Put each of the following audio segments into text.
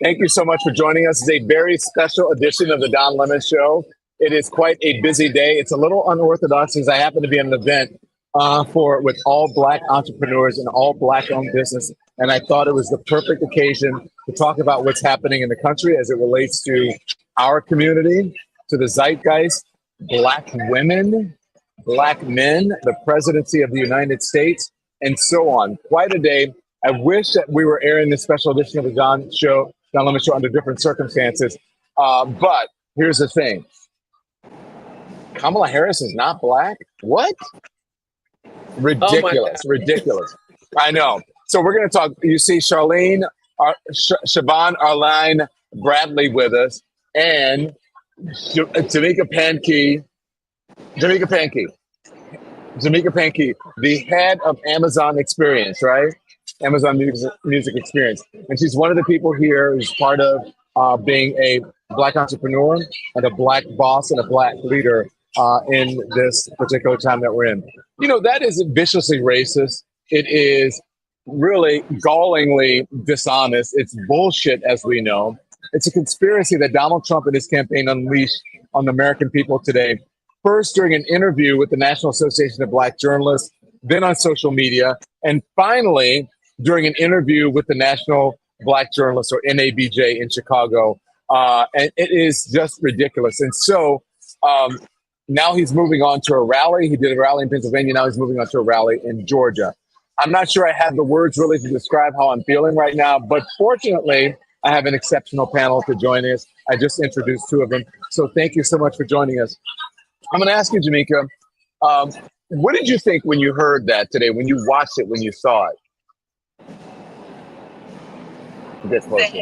Thank you so much for joining us. It's a very special edition of the Don Lemon Show. It is quite a busy day. It's a little unorthodox as I happen to be at an event with all Black entrepreneurs and all Black-owned business. And I thought it was the perfect occasion to talk about what's happening in the country as it relates to our community, to the zeitgeist, Black women, Black men, the presidency of the United States, and so on. Quite a day. I wish that we were airing this special edition of the Don Lemon Show under different circumstances. But here's the thing. Kamala Harris is not Black? What? Ridiculous, ridiculous. I know. So we're going to talk. You see Shavon Arline-Bradley with us, and Jamaica Pankey, the head of Amazon Experience, right? Amazon Music Experience. And she's one of the people here who's part of being a Black entrepreneur and a Black boss and a Black leader in this particular time that we're in. You know, that is viciously racist. It is really gallingly dishonest. It's bullshit, as we know. It's a conspiracy that Donald Trump and his campaign unleashed on the American people today. First, during an interview with the National Association of Black Journalists, then on social media, and finally, during an interview with the National Black Journalists, or NABJ, in Chicago. And it is just ridiculous. And so now he's moving on to a rally. He did a rally in Pennsylvania. Now he's moving on to a rally in Georgia. I'm not sure I have the words really to describe how I'm feeling right now, but fortunately, I have an exceptional panel to join us. I just introduced two of them. So thank you so much for joining us. I'm going to ask you, Jamaica, what did you think when you heard that today, when you watched it, when you saw it? A bit closer.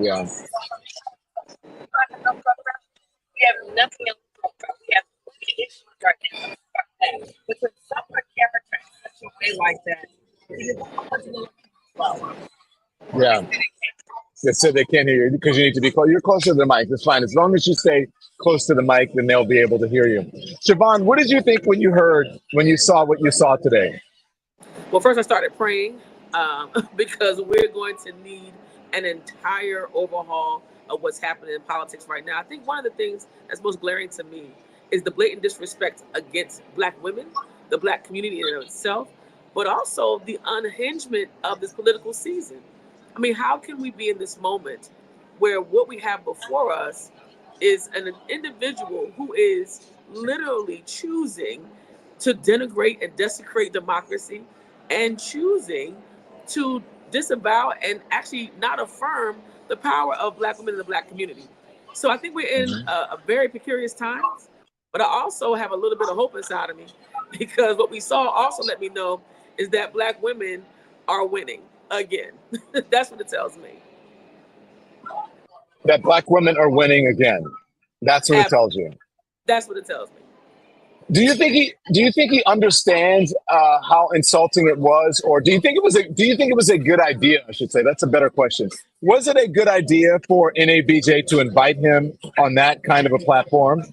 Yeah. We have nothing else to talk about. We have issues right now. But when someone character in such a way like that, yeah. They said they can't hear you because you need to be close. You're closer to the mic. That's fine. As long as you stay close to the mic, then they'll be able to hear you. Shavon, what did you think when you saw what you saw today? Well, first I started praying because we're going to need an entire overhaul of what's happening in politics right now. I think one of the things that's most glaring to me is the blatant disrespect against Black women, the Black community in and of itself, but also the unhingement of this political season. I mean, how can we be in this moment where what we have before us is an individual who is literally choosing to denigrate and desecrate democracy and choosing to disavow and actually not affirm the power of Black women in the Black community. So I think we're in a very precarious times, but I also have a little bit of hope inside of me because what we saw also let me know is that Black women are winning again. That's what it tells me. That Black women are winning again. That's what it tells you. That's what it tells me. Do you think he understands how insulting it was, or do you think it was a good idea? I should say that's a better question. Was it a good idea for NABJ to invite him on that kind of a platform?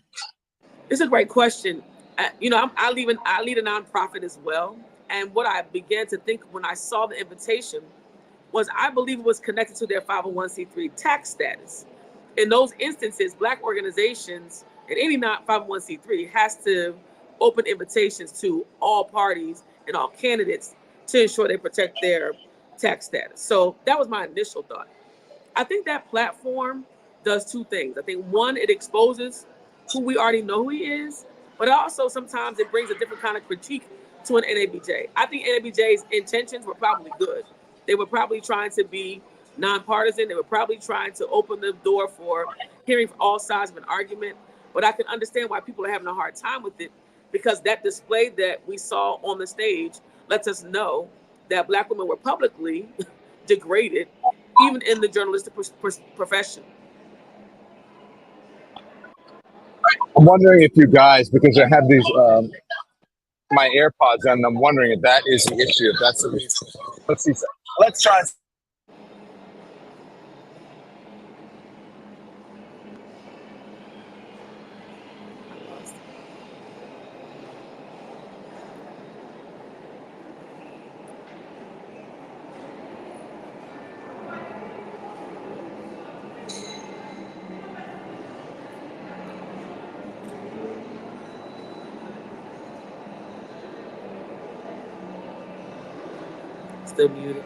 It's a great question. I lead a nonprofit as well, and what I began to think when I saw the invitation was I believe it was connected to their 501c3 tax status. In those instances, Black organizations and any 501c3 has to open invitations to all parties and all candidates to ensure they protect their tax status. So that was my initial thought. I think that platform does two things. I think one, it exposes who we already know who he is, but also sometimes it brings a different kind of critique to an NABJ. I think NABJ's intentions were probably good. They were probably trying to be nonpartisan. They were probably trying to open the door for hearing from all sides of an argument. But I can understand why people are having a hard time with it, because that display that we saw on the stage lets us know that Black women were publicly degraded, even in the journalistic profession. I'm wondering if you guys, because I have these my AirPods in, and I'm wondering if that is the issue. If that's the reason. Let's see. Let's try. Still muted.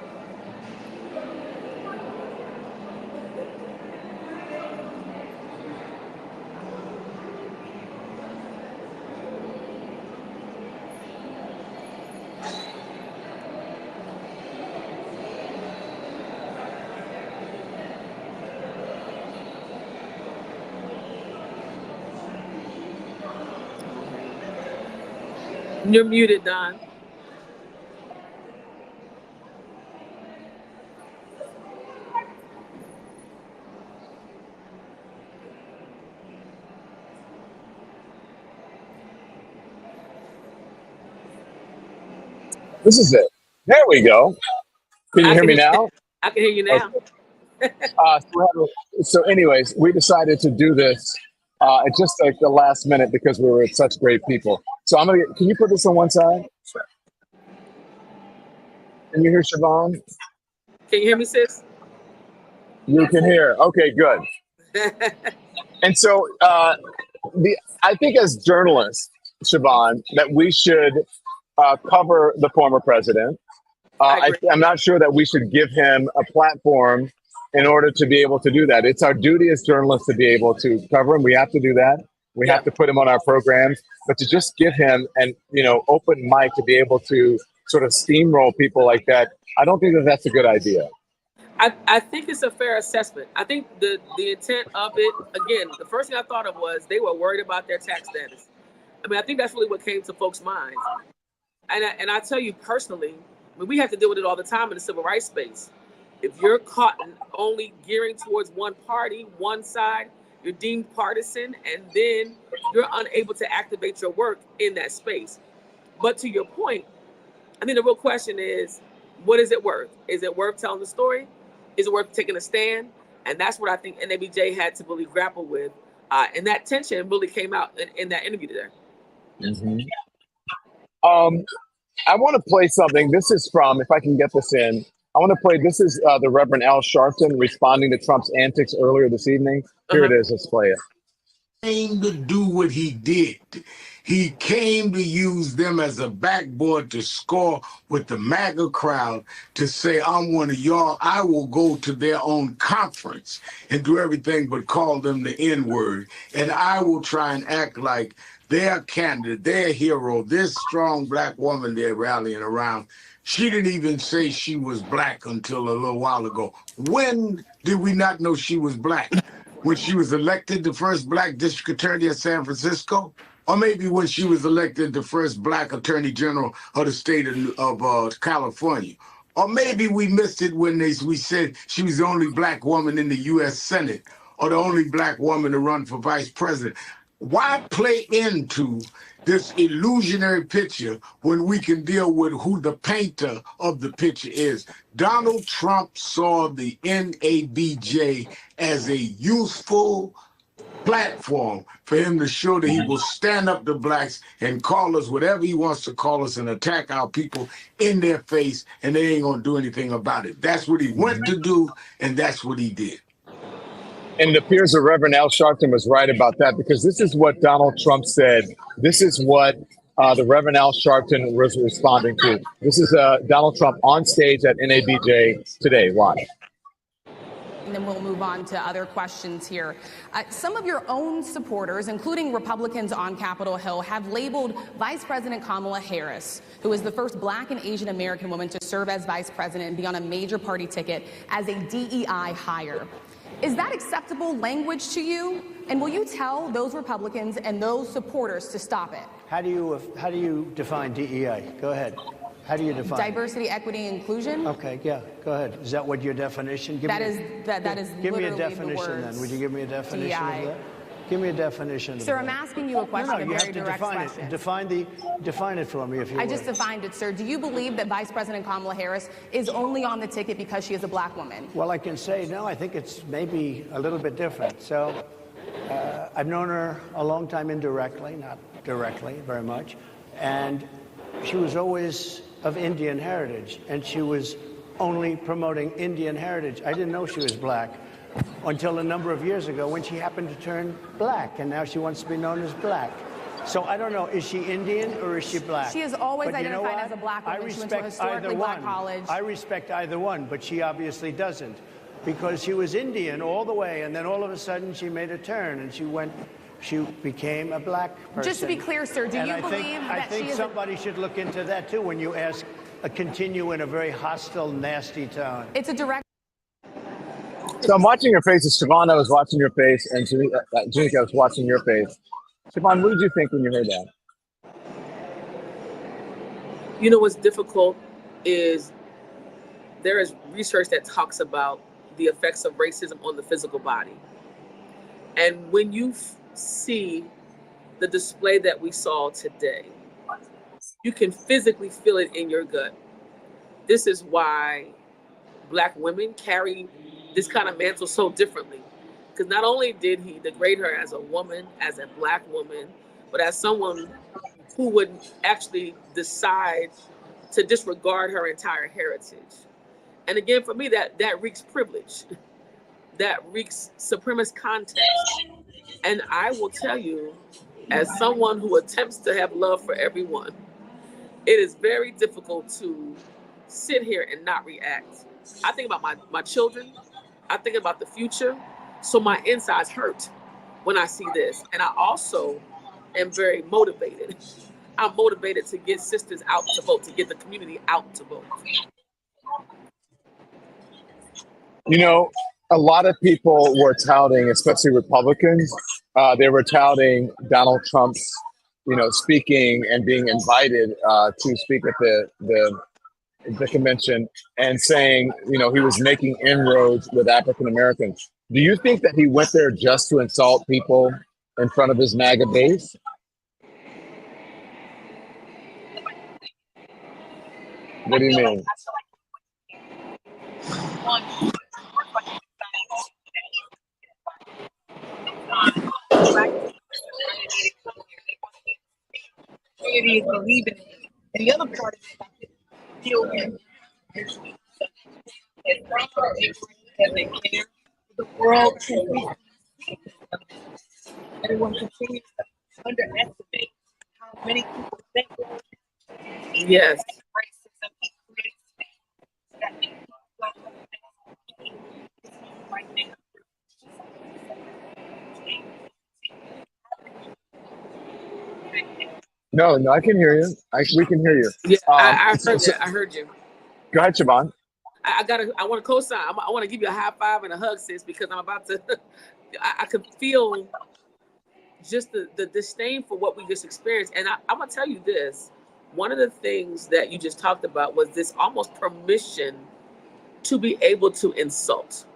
You're muted, Don. This is it. There we go. Can you hear me now? I can hear you now. Okay. So anyways, we decided to do this at just like the last minute because we were such great people. So can you put this on one side? Can you hear Shavon? Can you hear me, sis? You can hear. Okay, good. And so I think as journalists, Shavon, that we should cover the former president. I'm not sure that we should give him a platform in order to be able to do that. It's our duty as journalists to be able to cover him. We have to do that. We have to put him on our programs, but to just give him an open mic to be able to sort of steamroll people like that, I don't think that that's a good idea. I think it's a fair assessment. I think the intent of it, again, the first thing I thought of was they were worried about their tax status. I mean, I think that's really what came to folks' minds. And I tell you personally, I mean, we have to deal with it all the time in the civil rights space. If you're caught only gearing towards one party, one side, you're deemed partisan, and then you're unable to activate your work in that space. But to your point, I think the real question is, what is it worth? Is it worth telling the story? Is it worth taking a stand? And that's what I think NABJ had to really grapple with. And that tension really came out in that interview today. Mm-hmm. I want to play something. This is from, if I can get this in, I want to play, this is the Reverend Al Sharpton responding to Trump's antics earlier this evening. Here it is. Let's play it. Came to do what he did. He came to use them as a backboard to score with the MAGA crowd to say, I'm one of y'all. I will go to their own conference and do everything but call them the N-word. And I will try and act like their candidate, their hero, this strong black woman they're rallying around. She didn't even say she was black until a little while ago. When did we not know she was black? When she was elected the first black district attorney of San Francisco? Or maybe when she was elected the first black attorney general of the state of California? Or maybe we missed it when we said she was the only black woman in the U.S. Senate or the only black woman to run for vice president. Why play into this illusionary picture when we can deal with who the painter of the picture is? Donald Trump saw the NABJ as a useful platform for him to show that he will stand up to blacks and call us whatever he wants to call us and attack our people in their face, and they ain't gonna do anything about it. That's what he went to do, and that's what he did. And it appears that Reverend Al Sharpton was right about that, because this is what Donald Trump said. This is what the Reverend Al Sharpton was responding to. This is Donald Trump on stage at NABJ today. Watch. And then we'll move on to other questions here. Some of your own supporters, including Republicans on Capitol Hill, have labeled Vice President Kamala Harris, who is the first black and Asian American woman to serve as vice president and be on a major party ticket, as a DEI hire. Is that acceptable language to you? And will you tell those Republicans and those supporters to stop it? How do you define DEI? Go ahead. How do you define diversity, equity, inclusion? Okay, yeah, go ahead. Is that what your definition? That is give me a literally definition the words then. Would you give me a definition DEI. of that? Give me a definition. Sir, I'm asking you a question, No, a you very have to direct define question. it. Define it for me, if you would. I just defined it, sir. Do you believe that Vice President Kamala Harris is only on the ticket because she is a black woman? Well, I can say no. I think it's maybe a little bit different. So, I've known her a long time indirectly, not directly, very much, and she was always of Indian heritage, and she was only promoting Indian heritage. I didn't know she was black until a number of years ago when she happened to turn black, and now she wants to be known as black. So I don't know, is she Indian or is she black? She has always But you know identified what? as a black woman. I She went to a respect historically either black one. college. I respect either one, but she obviously doesn't, because she was Indian all the way, and then all of a sudden she made a turn and she became a black person. Just to be clear, sir, do you believe I that think she is somebody should look into that too when you ask continue in a very hostile, nasty tone. It's a direct. So I'm watching your face. Shavon, I was watching your face, and Janika, I was watching your face. Shavon, what did you think when you heard that? You know what's difficult is there is research that talks about the effects of racism on the physical body. And when you see the display that we saw today, you can physically feel it in your gut. This is why Black women carry this kind of mantle so differently. Because not only did he degrade her as a woman, as a Black woman, but as someone who would actually decide to disregard her entire heritage. And again, for me, that reeks privilege. That reeks supremacist context. And I will tell you, as someone who attempts to have love for everyone, it is very difficult to sit here and not react. I think about my children. I think about the future. So my insides hurt when I see this. And I also am very motivated. I'm motivated to get sisters out to vote, to get the community out to vote. You know, a lot of people were touting, especially Republicans, they were touting Donald Trump's, speaking and being invited to speak at the convention and saying, he was making inroads with African Americans. Do you think that he went there just to insult people in front of his MAGA base? What do you mean? Community is believing in it. And the other part of it is children as they care. The world everyone continues to underestimate how many people think Yes. racism equates right now. No, I can hear you. We can hear you. Yeah, I heard that. I heard you. Go ahead, Shavon. I want to co-sign. I want to give you a high five and a hug, sis, because I'm about to. I could feel just the disdain for what we just experienced, and I'm gonna tell you this. One of the things that you just talked about was this almost permission to be able to insult.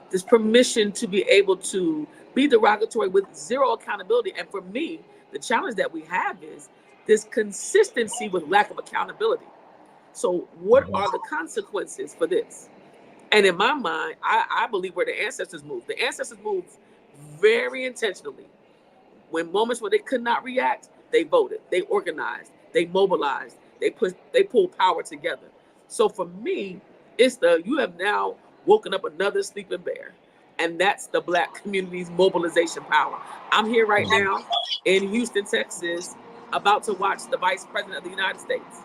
This permission to be able to be derogatory with zero accountability. And for me, the challenge that we have is this consistency with lack of accountability. So what are the consequences for this? And in my mind, I believe where the ancestors moved. The ancestors moved very intentionally. When moments where they could not react, they voted, they organized, they mobilized, they pulled power together. So for me, it's you have now woken up another sleeping bear. And that's the Black community's mobilization power. I'm here right now in Houston, Texas, about to watch the Vice President of the United States.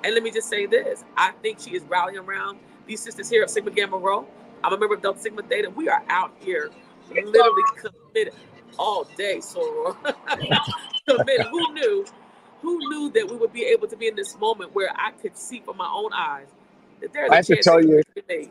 And let me just say this. I think she is rallying around these sisters here at Sigma Gamma Rho. I'm a member of Delta Sigma Theta. We are out here literally committed all day, Soror. Committed. Who knew that we would be able to be in this moment where I could see from my own eyes that there's a chance that it could be made.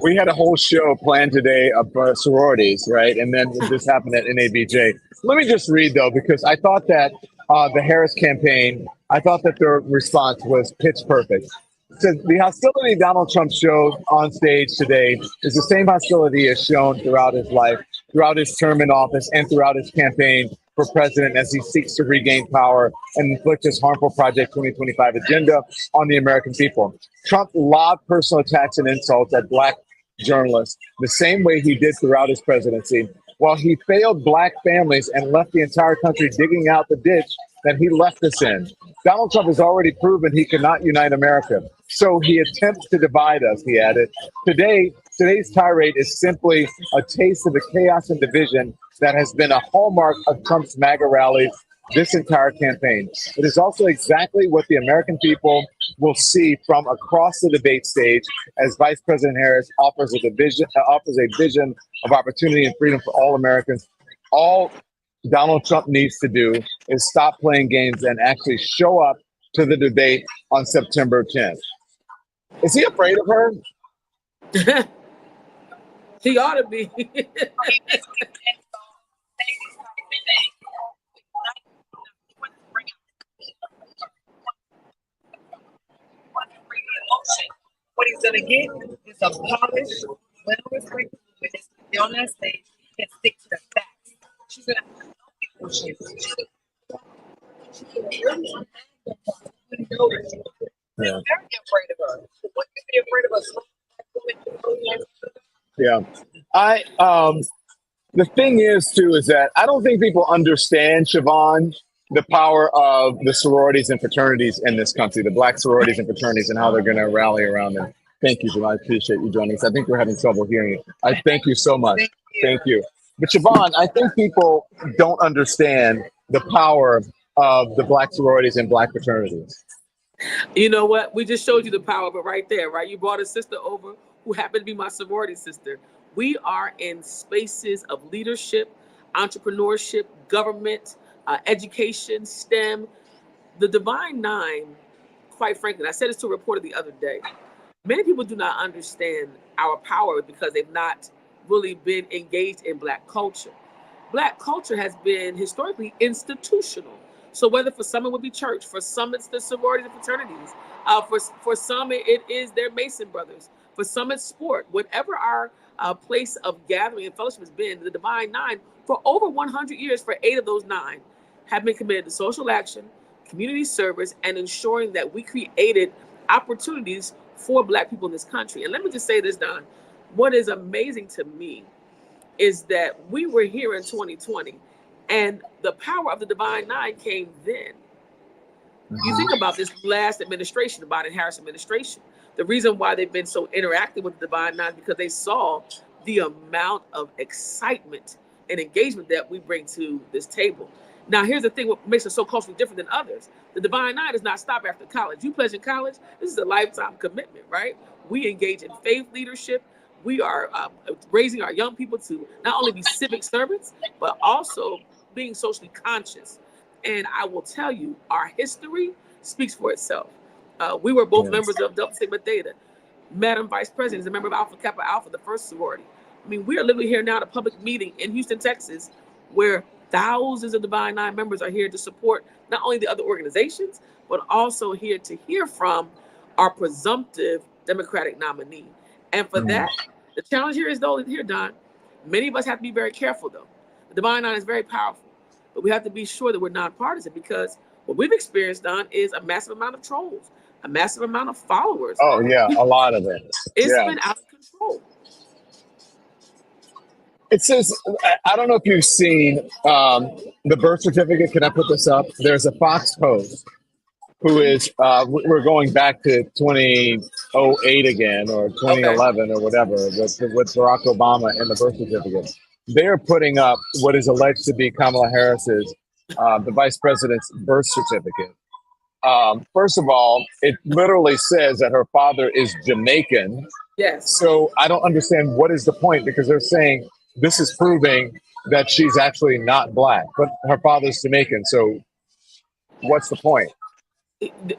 We had a whole show planned today of sororities, right? And then this happened at NABJ. Let me just read, though, because I thought that the Harris campaign, I thought that their response was pitch perfect. It says, the hostility Donald Trump showed on stage today is the same hostility as shown throughout his life. throughout his term in office and throughout his campaign for president as he seeks to regain power and inflict his harmful Project 2025 agenda on the American people. Trump lobbed personal attacks and insults at Black journalists the same way he did throughout his presidency, while he failed Black families and left the entire country digging out the ditch that he left us in. Donald Trump has already proven he cannot unite America, so he attempts to divide us, he added. Today's tirade is simply a taste of the chaos and division that has been a hallmark of Trump's MAGA rallies this entire campaign. It is also exactly what the American people will see from across the debate stage as Vice President Harris offers a vision of opportunity and freedom for all Americans. All Donald Trump needs to do is stop playing games and actually show up to the debate on September 10th. Is he afraid of her? He ought to be. What he's gonna get is a polished, well-respected woman that's gonna be on that stage and stick to the facts. She's gonna have no people she's Yeah. very afraid of her. What you be afraid of us? Yeah. The thing is too is that I don't think people understand, Shavon, the power of the sororities and fraternities in this country, the Black sororities and fraternities, and how they're going to rally around them. Thank you, Shavon. I appreciate you joining us. I think we're having trouble hearing you. I thank you so much. Thank you. But Shavon, I think people don't understand the power of the Black sororities and Black fraternities. You know what? We just showed you the power of it right there, right? You brought a sister over who happened to be my sorority sister. We are in spaces of leadership, entrepreneurship, government, education, STEM. The Divine Nine, quite frankly, I said this to a reporter the other day, many people do not understand our power because they've not really been engaged in Black culture. Black culture has been historically institutional. So whether for some it would be church, for some it's the sororities and fraternities, for some it is their Mason brothers, for some it's sport. Whatever our place of gathering and fellowship has been, the Divine Nine, for over 100 years, for 8 of those 9, have been committed to social action, community service, and ensuring that we created opportunities for Black people in this country. And let me just say this, Don. What is amazing to me is that we were here in 2020, and the power of the Divine Nine came then. You think about this last administration, the Biden-Harris administration. The reason why they've been so interactive with the Divine Nine is because they saw the amount of excitement and engagement that we bring to this table. Now, here's the thing, what makes us so culturally different than others. The Divine Nine does not stop after college. You pledge in college, this is a lifetime commitment, right? We engage in faith leadership. We are raising our young people to not only be civic servants, but also being socially conscious. And I will tell you, our history speaks for itself. We were both members of Delta Sigma Theta. Madam Vice President is a member of Alpha Kappa Alpha, the first sorority. I mean, we are literally here now at a public meeting in Houston, Texas, where thousands of Divine Nine members are here to support not only the other organizations, but also here to hear from our presumptive Democratic nominee. And for that, the challenge here is, though, here, Don, many of us have to be very careful, though. The Divine Nine is very powerful, but we have to be sure that we're nonpartisan, because what we've experienced, Don, is a massive amount of trolls, a massive amount of followers. Oh, yeah, a lot of it. It's been out of control. It says, I don't know if you've seen the birth certificate. Can I put this up? There's a Fox host who is, we're going back to 2008 again, or 2011 or whatever, with Barack Obama and the birth certificate. They're putting up what is alleged to be Kamala Harris's, the vice president's birth certificate. First of all, it literally says that her father is Jamaican. Yes. So I don't understand what is the point, because they're saying this is proving that she's actually not Black, but her father's Jamaican. So what's the point?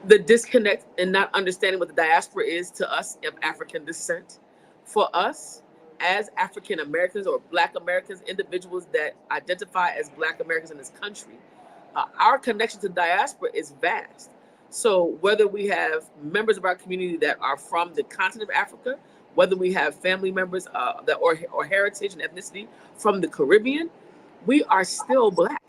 The disconnect and not understanding what the diaspora is to us of African descent. For us, as African Americans or Black Americans, individuals that identify as Black Americans in this country, our connection to diaspora is vast. So whether we have members of our community that are from the continent of Africa, whether we have family members that or heritage and ethnicity from the Caribbean, we are still Black.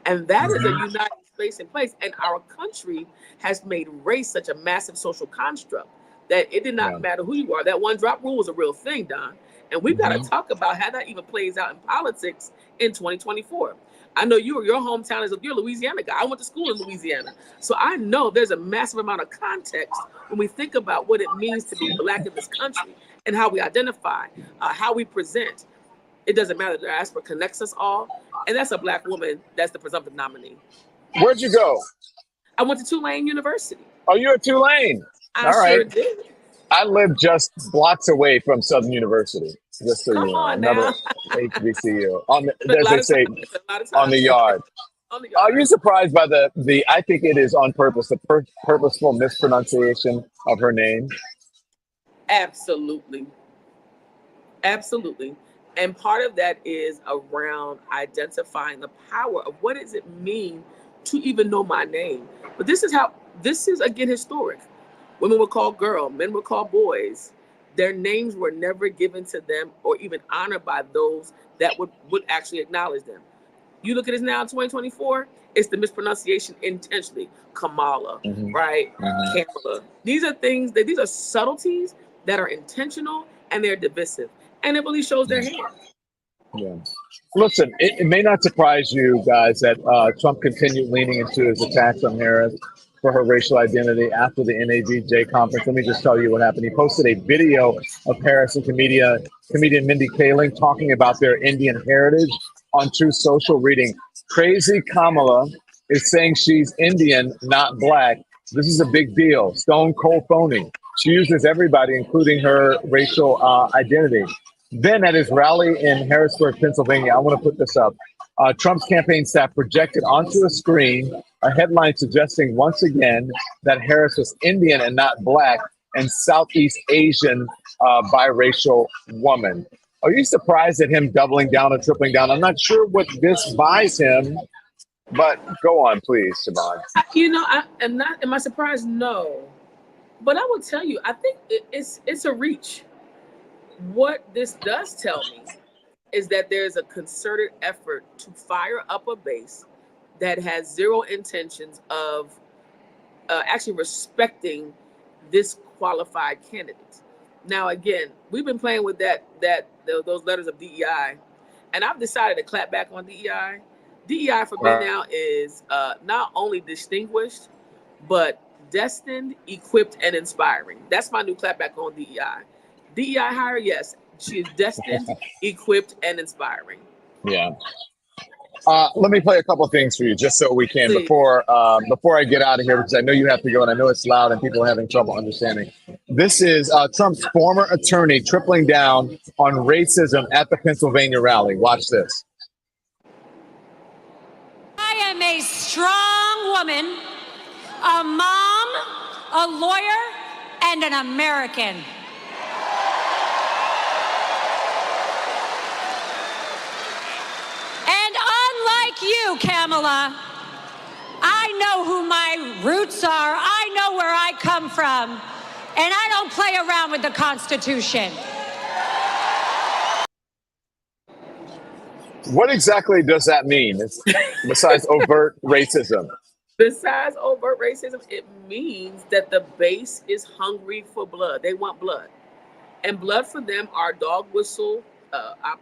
And that is a united space and place. And our country has made race such a massive social construct that it did not matter who you are. That one drop rule was a real thing, Don. And we've got to talk about how that even plays out in politics in 2024. I know your hometown you're a Louisiana guy. I went to school in Louisiana. So I know there's a massive amount of context when we think about what it means to be Black in this country and how we identify, how we present. It doesn't matter. The diaspora connects us all. And that's a Black woman. That's the presumptive nominee. Where'd you go? I went to Tulane University. Oh, you're at Tulane. I sure did. I live just blocks away from Southern University. Just so Come you know, on another now. HBCU on the, as they say, on the yard. On the yard. Are you surprised by the? I think it is on purpose, the purposeful mispronunciation of her name. Absolutely. Absolutely. And part of that is around identifying the power of what does it mean to even know my name. But this is again historic. Women were called girl, men were called boys. Their names were never given to them or even honored by those that would actually acknowledge them. You look at this now in 2024, it's the mispronunciation intentionally. Kamala, right? KAMALA. These are subtleties that are intentional and they're divisive. And it really shows their hand. Yeah. Listen, it may not surprise you guys that Trump continued leaning into his attacks on Harris for her racial identity after the NABJ conference. Let me just tell you what happened. He posted a video of Harris and comedian Mindy Kaling talking about their Indian heritage on Truth Social, reading, "Crazy Kamala is saying she's Indian, not Black. This is a big deal. Stone cold phony. She uses everybody, including her racial identity." Then at his rally in Harrisburg, Pennsylvania, I want to put this up. Trump's campaign staff projected onto a screen a headline suggesting once again that Harris was Indian and not Black and Southeast Asian biracial woman. Are you surprised at him doubling down or tripling down? I'm not sure what this buys him, but go on, please, Shavon. Am I surprised? No. But I will tell you, I think it's a reach. What this does tell me is that there's a concerted effort to fire up a base that has zero intentions of actually respecting this qualified candidate. Now, again, we've been playing with those letters of DEI, and I've decided to clap back on DEI. DEI for me now is not only distinguished, but destined, equipped, and inspiring. That's my new clapback on DEI. DEI hire, yes, she is destined, equipped, and inspiring. Yeah. Let me play a couple things for you, just so we can before I get out of here, because I know you have to go, and I know it's loud and people are having trouble understanding. This is Trump's former attorney tripling down on racism at the Pennsylvania rally. Watch this. I am a strong woman, a mom, a lawyer, and an American. And unlike you, Kamala, I know who my roots are. I know where I come from. And I don't play around with the Constitution. What exactly does that mean, besides overt racism? Besides overt racism, it means that the base is hungry for blood. They want blood. And blood for them are dog whistle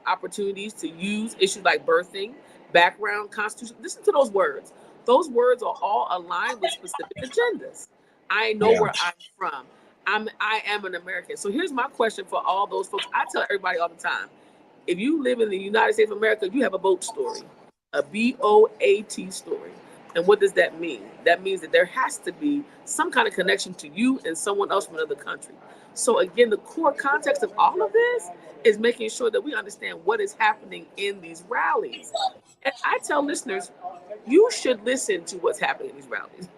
opportunities to use issues like birthing, background, constitution. Listen to those words. Those words are all aligned with specific agendas. I know where I'm from. I am an American. So here's my question for all those folks. I tell everybody all the time, if you live in the United States of America, you have a boat story, a BOAT story. And what does that mean? That means that there has to be some kind of connection to you and someone else from another country. So again, the core context of all of this is making sure that we understand what is happening in these rallies. And I tell listeners, you should listen to what's happening in these rallies.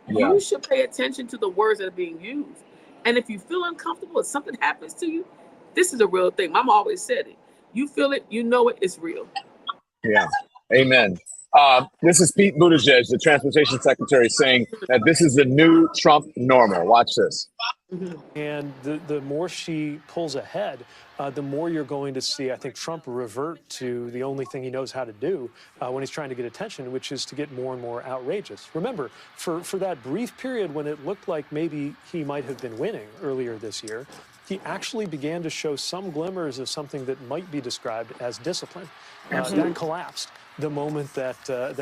Yeah. You should pay attention to the words that are being used. And if you feel uncomfortable, if something happens to you, this is a real thing. Mama always said it. You feel it, you know it, it's real. Yeah, amen. This is Pete Buttigieg, the transportation secretary, saying that this is the new Trump normal. Watch this. And the more she pulls ahead, the more you're going to see, I think, Trump revert to the only thing he knows how to do when he's trying to get attention, which is to get more and more outrageous. Remember, for that brief period when it looked like maybe he might have been winning earlier this year, he actually began to show some glimmers of something that might be described as discipline. That collapsed the moment that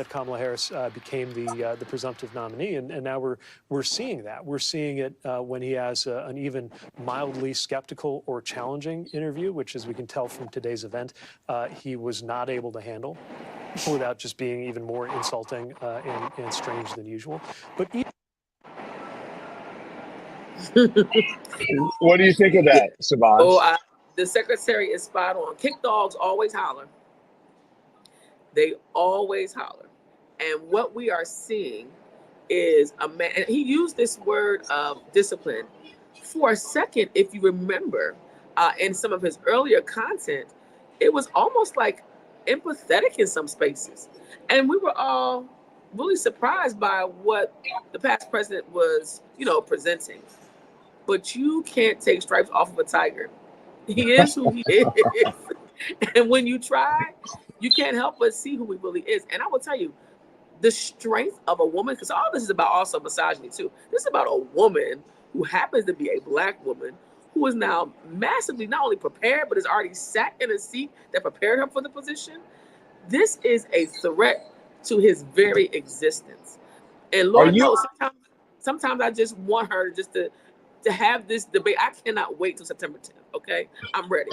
Kamala Harris became the presumptive nominee, and now we're seeing that. We're seeing it when he has an even mildly skeptical or challenging interview, which, as we can tell from today's event, he was not able to handle without just being even more insulting and strange than usual. But What do you think of that, Shavon? Oh, the secretary is spot on. Kick dogs always holler. They always holler. And what we are seeing is a man, and he used this word discipline. For a second, if you remember, in some of his earlier content, it was almost like empathetic in some spaces. And we were all really surprised by what the past president was, presenting. But you can't take stripes off of a tiger. He is who he is. And when you try, you can't help but see who he really is. And I will tell you, the strength of a woman, because all this is about also misogyny too. This is about a woman who happens to be a Black woman who is now massively not only prepared, but has already sat in a seat that prepared her for the position. This is a threat to his very existence. And Lord knows, sometimes I just want her just to have this debate. I cannot wait till September 10th. Okay, I'm ready.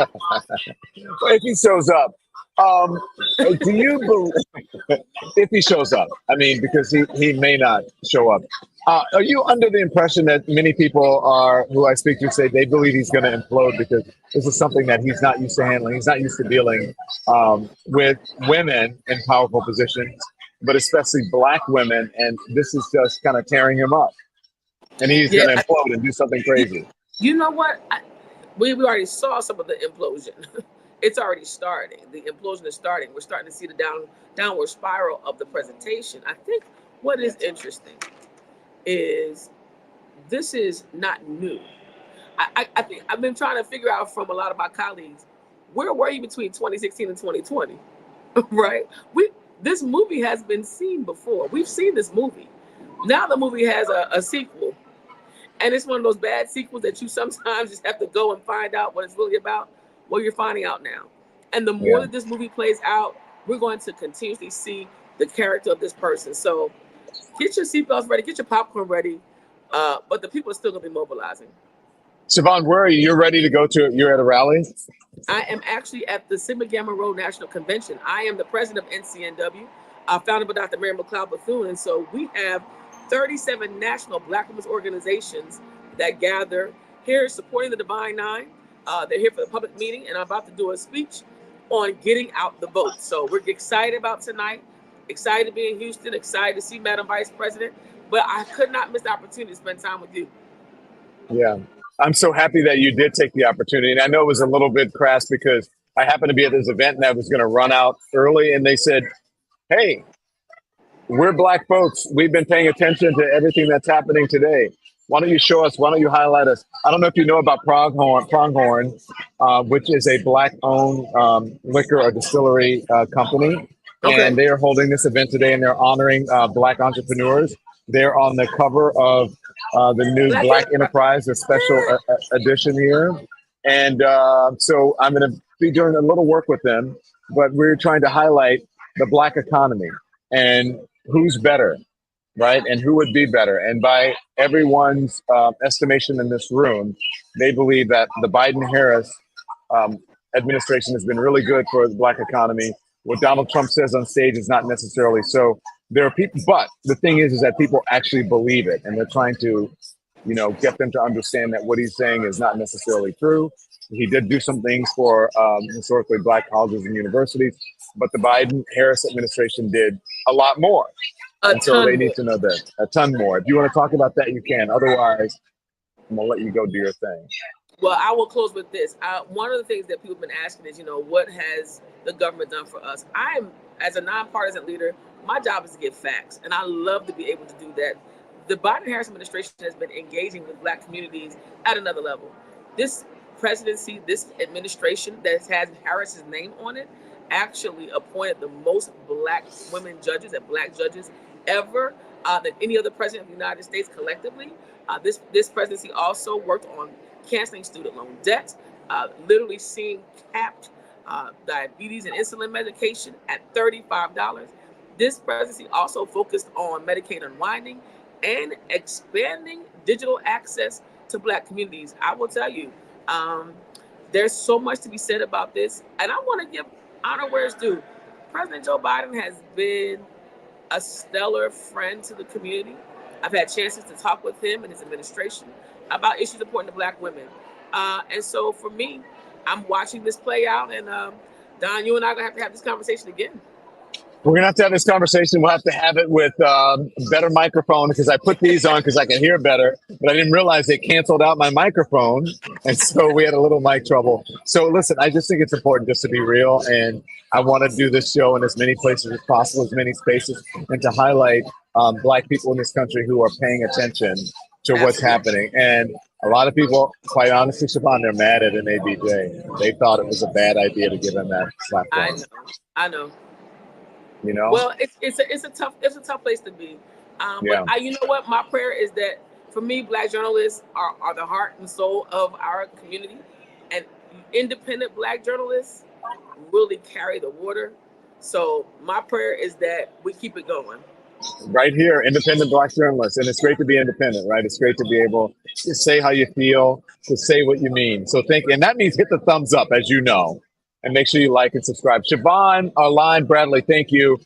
If he shows up, do you believe, if he shows up, I mean, because he may not show up, are you under the impression that many people who I speak to say they believe he's going to implode because this is something that he's not used to handling? He's not used to dealing with women in powerful positions, but especially Black women, and this is just kind of tearing him up. And he's going to implode and do something crazy. You know what? We already saw some of the implosion. It's already starting. The implosion is starting. We're starting to see the downward spiral of the presentation. I think what is interesting is this is not new. I think I've been trying to figure out from a lot of my colleagues, where were you between 2016 and 2020? Right? This movie has been seen before. We've seen this movie. Now the movie has a sequel. And it's one of those bad sequels that you sometimes just have to go and find out what it's really about. Well, you're finding out now. And the more that this movie plays out, we're going to continuously see the character of this person. So get your seatbelts ready, get your popcorn ready. But the people are still going to be mobilizing. Shavon, where are you? You're ready to go you're at a rally? I am actually at the Sigma Gamma Rho National Convention. I am the president of NCNW, founded by Dr. Mary McLeod Bethune. And so we have 37 national Black women's organizations that gather here supporting the Divine Nine. They're here for the public meeting, and I'm about to do a speech on getting out the vote. So we're excited about tonight, excited to be in Houston, excited to see Madam Vice President, but I could not miss the opportunity to spend time with you. Yeah, I'm so happy that you did take the opportunity. And I know it was a little bit crass because I happened to be at this event and I was going to run out early, and they said, hey, we're Black folks. We've been paying attention to everything that's happening today. Why don't you show us? Why don't you highlight us? I don't know if you know about Pronghorn, which is a Black-owned liquor or distillery company. Okay. And they are holding this event today, and they're honoring Black entrepreneurs. They're on the cover of the new Black Enterprise, a special edition here. And so I'm going to be doing a little work with them, but we're trying to highlight the Black economy and who's better, right? And who would be better. And by everyone's estimation in this room, they believe that the Biden-Harris administration has been really good for the Black economy. What Donald Trump says on stage is not necessarily so. There are people, but the thing is that people actually believe it, and they're trying to, get them to understand that what he's saying is not necessarily true. He did do some things for historically Black colleges and universities, but the Biden-Harris administration did a lot more. And so they need to know that a ton more. If you want to talk about that, you can. Otherwise, I'm gonna let you go do your thing. Well, I will close with this. One of the things that people have been asking is, what has the government done for us? As a nonpartisan leader, my job is to get facts, and I love to be able to do that the Biden-Harris administration has been engaging with Black communities at another level. This presidency, this administration that has Harris's name on it, actually appointed the most Black women judges and Black judges ever than any other president of the United States collectively. This presidency also worked on canceling student loan debt, literally seeing capped diabetes and insulin medication at $35. This presidency also focused on Medicaid unwinding and expanding digital access to Black communities. I will tell you, there's so much to be said about this, and I want to give honor where it's due. President Joe Biden has been a stellar friend to the community. I've had chances to talk with him and his administration about issues important to Black women. And so for me, I'm watching this play out, and Don, you and I are going to have this conversation again. We're going to have this conversation. We'll have to have it with better microphone, because I put these on because I can hear better, but I didn't realize they canceled out my microphone. And so we had a little mic trouble. So listen, I just think it's important just to be real. And I want to do this show in as many places as possible, as many spaces, and to highlight Black people in this country who are paying attention to what's happening. And a lot of people, quite honestly, Shavon, they're mad at NABJ. They thought it was a bad idea to give him that platform. I know. You know? Well, it's a tough place to be. But you know what? My prayer is that for me, Black journalists are the heart and soul of our community, and independent Black journalists really carry the water. So my prayer is that we keep it going. Right here, independent Black journalists, and it's great to be independent, right? It's great to be able to say how you feel, to say what you mean. So thank you, and that means hit the thumbs up, as you know. And make sure you like and subscribe. Shavon, Arline-Bradley, thank you.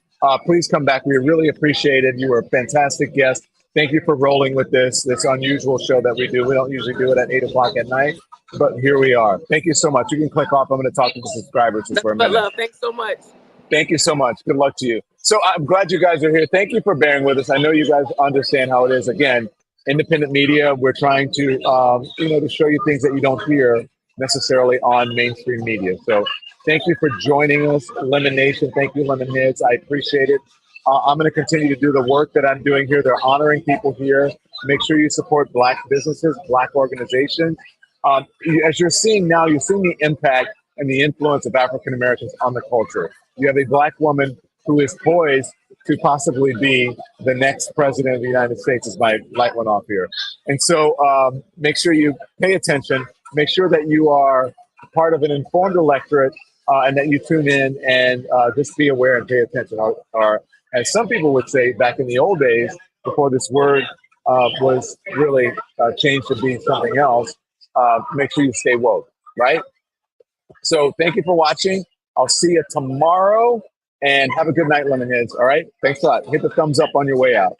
Please come back. We really appreciate it. You were a fantastic guest. Thank you for rolling with this unusual show that we do. We don't usually do it at 8 o'clock at night, but here we are. Thank you so much. You can click off. I'm going to talk to the subscribers just for a minute. Love, thanks so much. To you so much. Good luck to you. So I'm glad you guys are here. Thank you for bearing with us. I know you guys understand how it is. Again, independent media, we're trying to, to show you things that you don't hear necessarily on mainstream media. So thank you for joining us, Lemon Nation. Thank you, Lemon Heads. I appreciate it. I'm going to continue to do the work that I'm doing here. They're honoring people here. Make sure you support Black businesses, Black organizations. As you're seeing now, you're seeing the impact and the influence of African Americans on the culture. You have a Black woman who is poised to possibly be the next president of the United States, as my light went off here. And so make sure you pay attention. Make sure that you are part of an informed electorate and that you tune in and just be aware and pay attention. Or, as some people would say back in the old days, before this word was really changed to being something else, make sure you stay woke, right? So thank you for watching. I'll see you tomorrow, and have a good night, Lemonheads. All right? Thanks a lot. Hit the thumbs up on your way out.